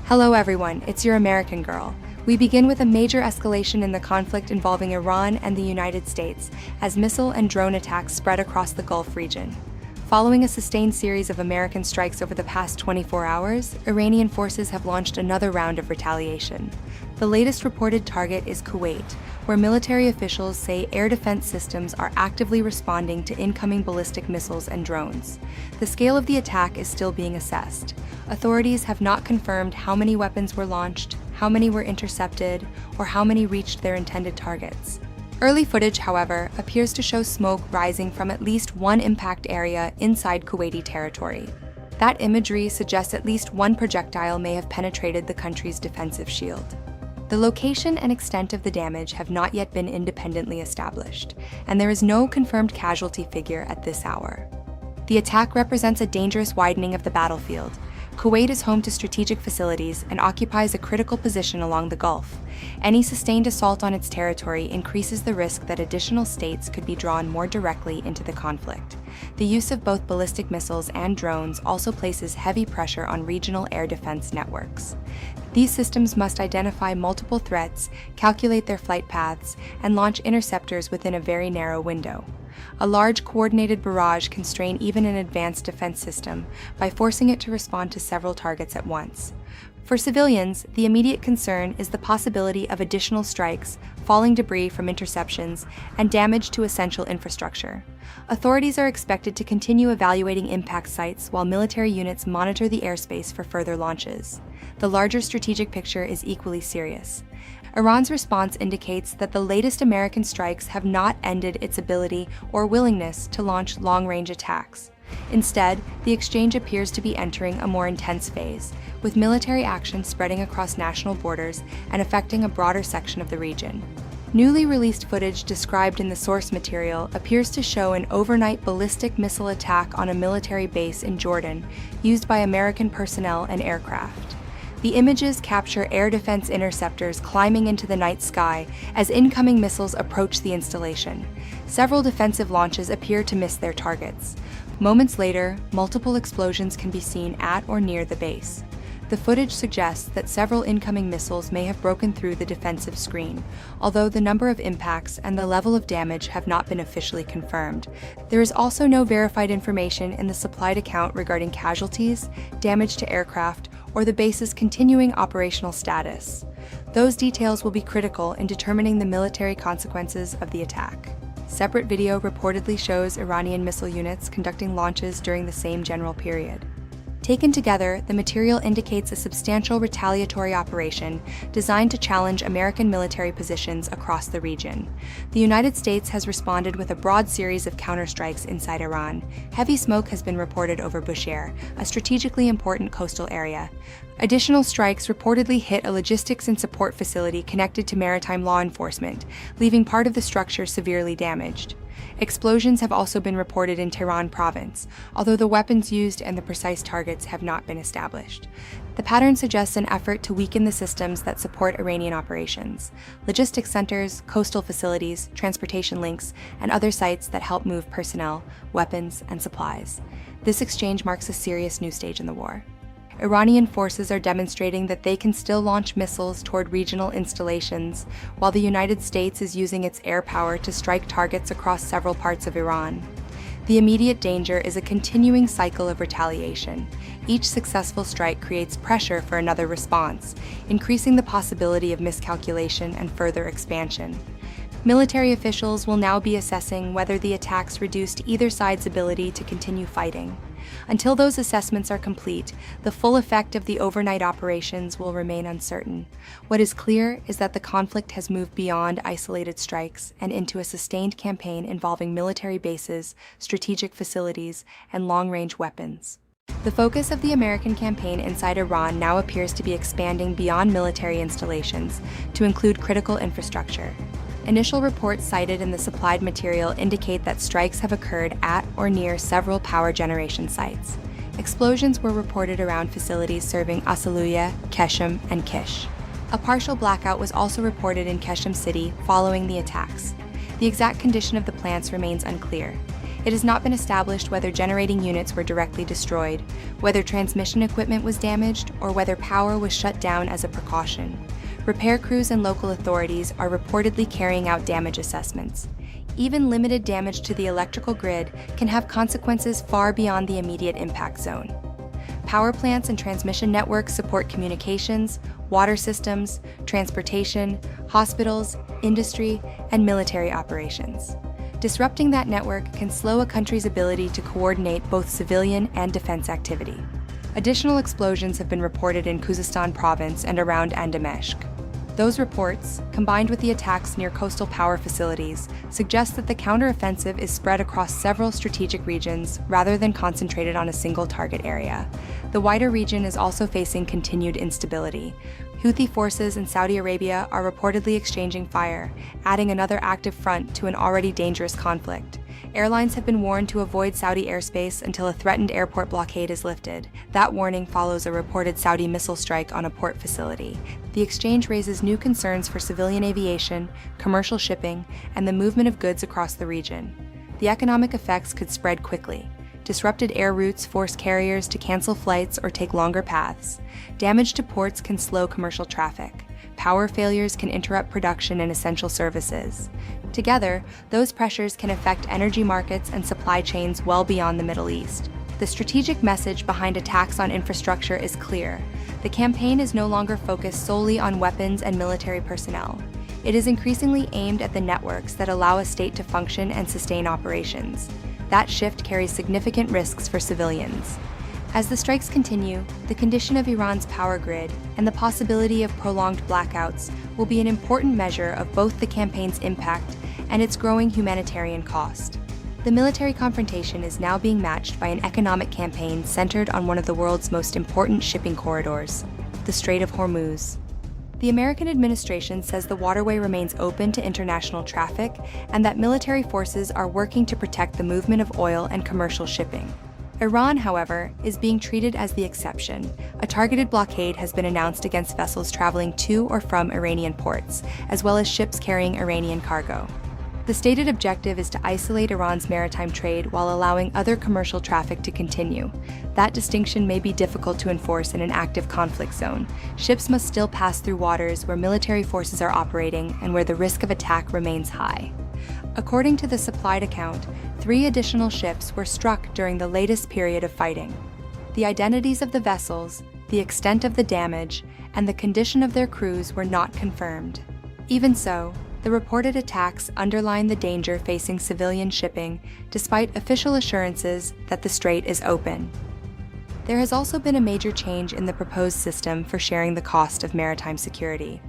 Hello everyone, it's your American girl. We begin with a major escalation in the conflict involving Iran and the United States, as missile and drone attacks spread across the Gulf region. Following a sustained series of American strikes over the past 24 hours, Iranian forces have launched another round of retaliation. The latest reported target is Kuwait, where military officials say air defense systems are actively responding to incoming ballistic missiles and drones. The scale of the attack is still being assessed. Authorities have not confirmed how many weapons were launched, how many were intercepted, or how many reached their intended targets. Early footage, however, appears to show smoke rising from at least one impact area inside Kuwaiti territory. That imagery suggests at least one projectile may have penetrated the country's defensive shield. The location and extent of the damage have not yet been independently established, and there is no confirmed casualty figure at this hour. The attack represents a dangerous widening of the battlefield. Kuwait is home to strategic facilities and occupies a critical position along the Gulf. Any sustained assault on its territory increases the risk that additional states could be drawn more directly into the conflict. The use of both ballistic missiles and drones also places heavy pressure on regional air defense networks. These systems must identify multiple threats, calculate their flight paths, and launch interceptors within a very narrow window. A large coordinated barrage can strain even an advanced defense system by forcing it to respond to several targets at once. For civilians, the immediate concern is the possibility of additional strikes, falling debris from interceptions, and damage to essential infrastructure. Authorities are expected to continue evaluating impact sites while military units monitor the airspace for further launches. The larger strategic picture is equally serious. Iran's response indicates that the latest American strikes have not ended its ability or willingness to launch long-range attacks. Instead, the exchange appears to be entering a more intense phase, with military action spreading across national borders and affecting a broader section of the region. Newly released footage described in the source material appears to show an overnight ballistic missile attack on a military base in Jordan, used by American personnel and aircraft. The images capture air defense interceptors climbing into the night sky as incoming missiles approach the installation. Several defensive launches appear to miss their targets. Moments later, multiple explosions can be seen at or near the base. The footage suggests that several incoming missiles may have broken through the defensive screen, although the number of impacts and the level of damage have not been officially confirmed. There is also no verified information in the supplied account regarding casualties, damage to aircraft, or the base's continuing operational status. Those details will be critical in determining the military consequences of the attack. Separate video reportedly shows Iranian missile units conducting launches during the same general period. Taken together, the material indicates a substantial retaliatory operation designed to challenge American military positions across the region. The United States has responded with a broad series of counterstrikes inside Iran. Heavy smoke has been reported over Bushehr, a strategically important coastal area. Additional strikes reportedly hit a logistics and support facility connected to maritime law enforcement, leaving part of the structure severely damaged. Explosions have also been reported in Tehran province, although the weapons used and the precise targets have not been established. The pattern suggests an effort to weaken the systems that support Iranian operations: logistics centers, coastal facilities, transportation links, and other sites that help move personnel, weapons, and supplies. This exchange marks a serious new stage in the war. Iranian forces are demonstrating that they can still launch missiles toward regional installations, while the United States is using its air power to strike targets across several parts of Iran. The immediate danger is a continuing cycle of retaliation. Each successful strike creates pressure for another response, increasing the possibility of miscalculation and further expansion. Military officials will now be assessing whether the attacks reduced either side's ability to continue fighting. Until those assessments are complete, the full effect of the overnight operations will remain uncertain. What is clear is that the conflict has moved beyond isolated strikes and into a sustained campaign involving military bases, strategic facilities, and long-range weapons. The focus of the American campaign inside Iran now appears to be expanding beyond military installations to include critical infrastructure. Initial reports cited in the supplied material indicate that strikes have occurred at or near several power generation sites. Explosions were reported around facilities serving Asaluya, Keshem, and Kish. A partial blackout was also reported in Keshem City following the attacks. The exact condition of the plants remains unclear. It has not been established whether generating units were directly destroyed, whether transmission equipment was damaged, or whether power was shut down as a precaution. Repair crews and local authorities are reportedly carrying out damage assessments. Even limited damage to the electrical grid can have consequences far beyond the immediate impact zone. Power plants and transmission networks support communications, water systems, transportation, hospitals, industry, and military operations. Disrupting that network can slow a country's ability to coordinate both civilian and defense activity. Additional explosions have been reported in Khuzestan province and around Andameshk. Those reports, combined with the attacks near coastal power facilities, suggest that the counteroffensive is spread across several strategic regions rather than concentrated on a single target area. The wider region is also facing continued instability. Houthi forces in Saudi Arabia are reportedly exchanging fire, adding another active front to an already dangerous conflict. Airlines have been warned to avoid Saudi airspace until a threatened airport blockade is lifted. That warning follows a reported Saudi missile strike on a port facility. The exchange raises new concerns for civilian aviation, commercial shipping, and the movement of goods across the region. The economic effects could spread quickly. Disrupted air routes force carriers to cancel flights or take longer paths. Damage to ports can slow commercial traffic. Power failures can interrupt production and essential services. Together, those pressures can affect energy markets and supply chains well beyond the Middle East. The strategic message behind attacks on infrastructure is clear. The campaign is no longer focused solely on weapons and military personnel. It is increasingly aimed at the networks that allow a state to function and sustain operations. That shift carries significant risks for civilians. As the strikes continue, the condition of Iran's power grid and the possibility of prolonged blackouts will be an important measure of both the campaign's impact and its growing humanitarian cost. The military confrontation is now being matched by an economic campaign centered on one of the world's most important shipping corridors, the Strait of Hormuz. The American administration says the waterway remains open to international traffic and that military forces are working to protect the movement of oil and commercial shipping. Iran, however, is being treated as the exception. A targeted blockade has been announced against vessels traveling to or from Iranian ports, as well as ships carrying Iranian cargo. The stated objective is to isolate Iran's maritime trade while allowing other commercial traffic to continue. That distinction may be difficult to enforce in an active conflict zone. Ships must still pass through waters where military forces are operating and where the risk of attack remains high. According to the supplied account, 3 additional ships were struck during the latest period of fighting. The identities of the vessels, the extent of the damage, and the condition of their crews were not confirmed. Even so, the reported attacks underline the danger facing civilian shipping, despite official assurances that the strait is open. There has also been a major change in the proposed system for sharing the cost of maritime security.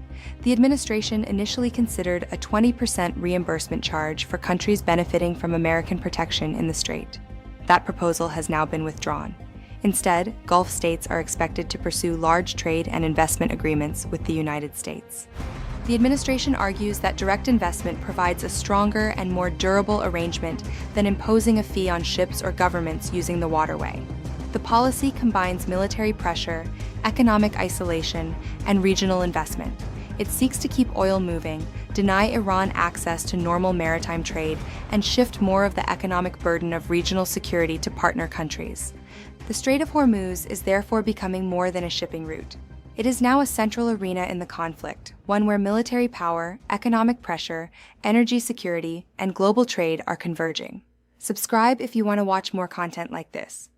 The administration initially considered a 20% reimbursement charge for countries benefiting from American protection in the strait. That proposal has now been withdrawn. Instead, Gulf states are expected to pursue large trade and investment agreements with the United States. The administration argues that direct investment provides a stronger and more durable arrangement than imposing a fee on ships or governments using the waterway. The policy combines military pressure, economic isolation, and regional investment. It seeks to keep oil moving, deny Iran access to normal maritime trade, and shift more of the economic burden of regional security to partner countries. The Strait of Hormuz is therefore becoming more than a shipping route. It is now a central arena in the conflict, one where military power, economic pressure, energy security, and global trade are converging. Subscribe if you want to watch more content like this.